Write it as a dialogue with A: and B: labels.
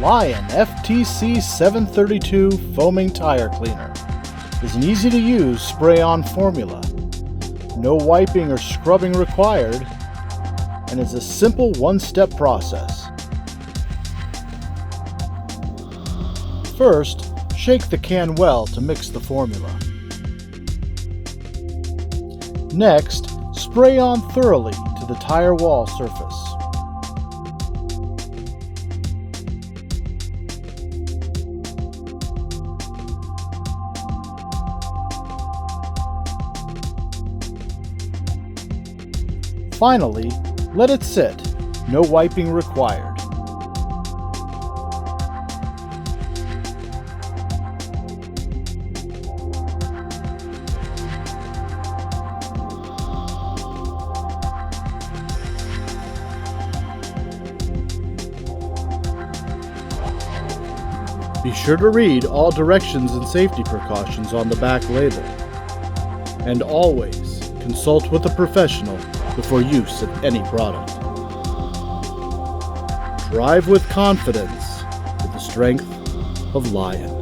A: Lion FTC 732 Foaming Tire Cleaner is an easy-to-use spray-on formula. No wiping or scrubbing required, and is a simple one-step process. First, shake the can well to mix the formula. Next, spray on thoroughly to the tire wall surface. Finally, let it sit. No wiping required. Be sure to read all directions and safety precautions on the back label. And always consult with a professional before use of any product. Drive with confidence with the strength of Lion.